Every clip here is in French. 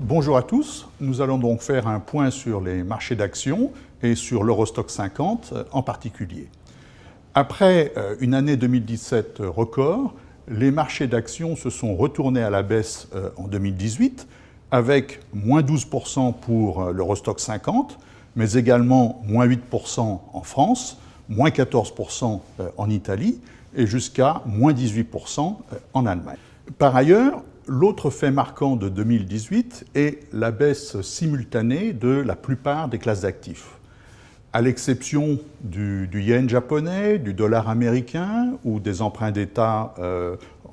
Bonjour à tous, nous allons donc faire un point sur les marchés d'actions et sur l'Eurostoxx 50 en particulier. Après une année 2017 record, les marchés d'actions se sont retournés à la baisse en 2018 avec moins 12% pour l'Eurostoxx 50, mais également moins 8% en France, moins 14% en Italie et jusqu'à moins 18% en Allemagne. Par ailleurs, l'autre fait marquant de 2018 est la baisse simultanée de la plupart des classes d'actifs. À l'exception du yen japonais, du dollar américain ou des emprunts d'État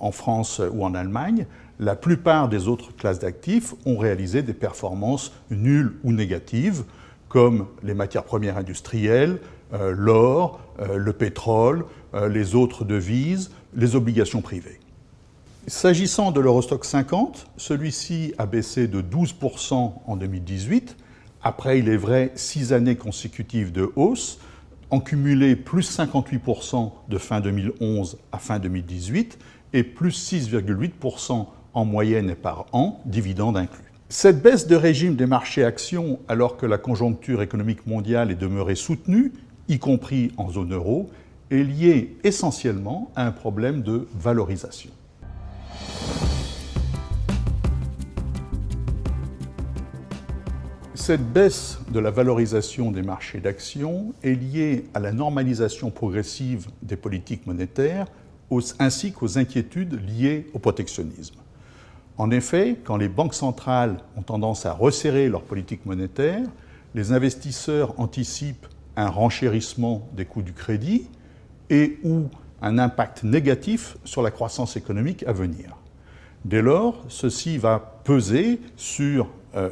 en France ou en Allemagne, la plupart des autres classes d'actifs ont réalisé des performances nulles ou négatives, comme les matières premières industrielles, l'or, le pétrole, les autres devises, les obligations privées. S'agissant de l'Eurostoxx 50, celui-ci a baissé de 12% en 2018, après, il est vrai, 6 années consécutives de hausse, en cumulé plus 58% de fin 2011 à fin 2018 et plus 6,8% en moyenne et par an, dividendes inclus. Cette baisse de régime des marchés actions, alors que la conjoncture économique mondiale est demeurée soutenue, y compris en zone euro, est liée essentiellement à un problème de valorisation. Cette baisse de la valorisation des marchés d'actions est liée à la normalisation progressive des politiques monétaires ainsi qu'aux inquiétudes liées au protectionnisme. En effet, quand les banques centrales ont tendance à resserrer leur politique monétaire, les investisseurs anticipent un renchérissement des coûts du crédit et ou un impact négatif sur la croissance économique à venir. Dès lors, ceci va peser sur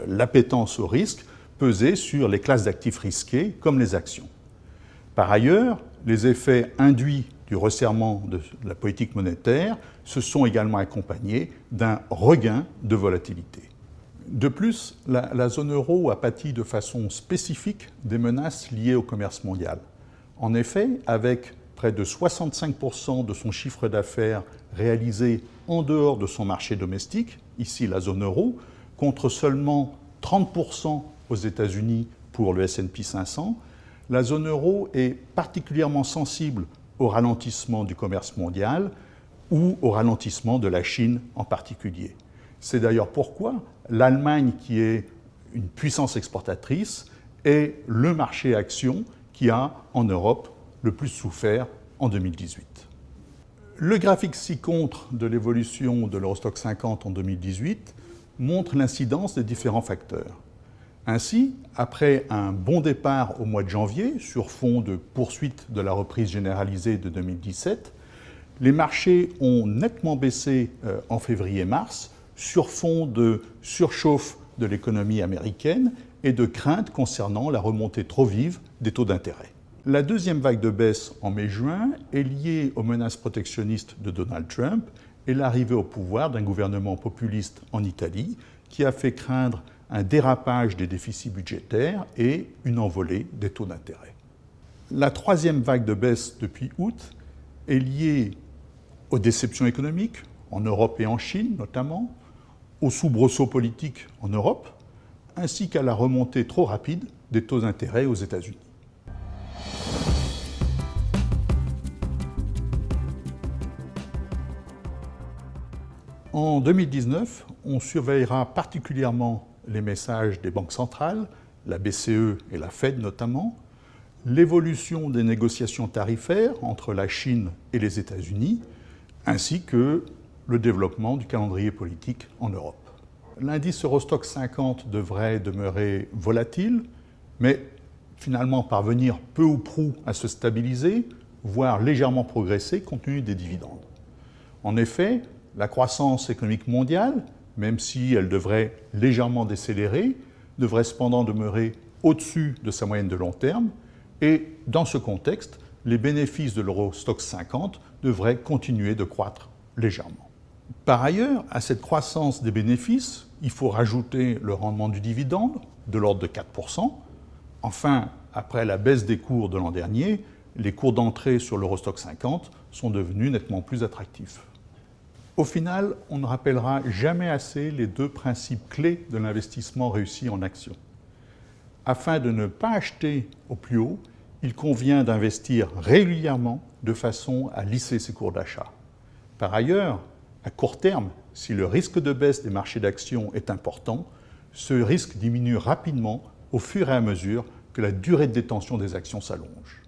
l'appétence au risque, peser sur les classes d'actifs risqués comme les actions. Par ailleurs, les effets induits du resserrement de la politique monétaire se sont également accompagnés d'un regain de volatilité. De plus, la zone euro a pâti de façon spécifique des menaces liées au commerce mondial. En effet, avec près de 65% de son chiffre d'affaires réalisé en dehors de son marché domestique, ici la zone euro, contre seulement 30% aux États-Unis pour le S&P 500, la zone euro est particulièrement sensible au ralentissement du commerce mondial ou au ralentissement de la Chine en particulier. C'est d'ailleurs pourquoi l'Allemagne, qui est une puissance exportatrice, est le marché action qui a, en Europe, le plus souffert en 2018. Le graphique ci-contre de l'évolution de l'Eurostoxx 50 en 2018 montre l'incidence des différents facteurs. Ainsi, après un bon départ au mois de janvier, sur fond de poursuite de la reprise généralisée de 2017, les marchés ont nettement baissé en février-mars, sur fond de surchauffe de l'économie américaine et de craintes concernant la remontée trop vive des taux d'intérêt. La deuxième vague de baisse en mai-juin est liée aux menaces protectionnistes de Donald Trump et l'arrivée au pouvoir d'un gouvernement populiste en Italie qui a fait craindre un dérapage des déficits budgétaires et une envolée des taux d'intérêt. La troisième vague de baisse depuis août est liée aux déceptions économiques, en Europe et en Chine notamment, aux soubresauts politiques en Europe, ainsi qu'à la remontée trop rapide des taux d'intérêt aux États-Unis. En 2019, on surveillera particulièrement les messages des banques centrales, la BCE et la Fed notamment, l'évolution des négociations tarifaires entre la Chine et les États-Unis, ainsi que le développement du calendrier politique en Europe. L'indice Eurostoxx 50 devrait demeurer volatile, mais finalement parvenir peu ou prou à se stabiliser, voire légèrement progresser compte tenu des dividendes. En effet, la croissance économique mondiale, même si elle devrait légèrement décélérer, devrait cependant demeurer au-dessus de sa moyenne de long terme, et dans ce contexte, les bénéfices de l'Eurostoxx 50 devraient continuer de croître légèrement. Par ailleurs, à cette croissance des bénéfices, il faut rajouter le rendement du dividende, de l'ordre de 4%. Enfin, après la baisse des cours de l'an dernier, les cours d'entrée sur l'Eurostoxx 50 sont devenus nettement plus attractifs. Au final, on ne rappellera jamais assez les deux principes clés de l'investissement réussi en actions. Afin de ne pas acheter au plus haut, il convient d'investir régulièrement de façon à lisser ses cours d'achat. Par ailleurs, à court terme, si le risque de baisse des marchés d'actions est important, ce risque diminue rapidement au fur et à mesure que la durée de détention des actions s'allonge.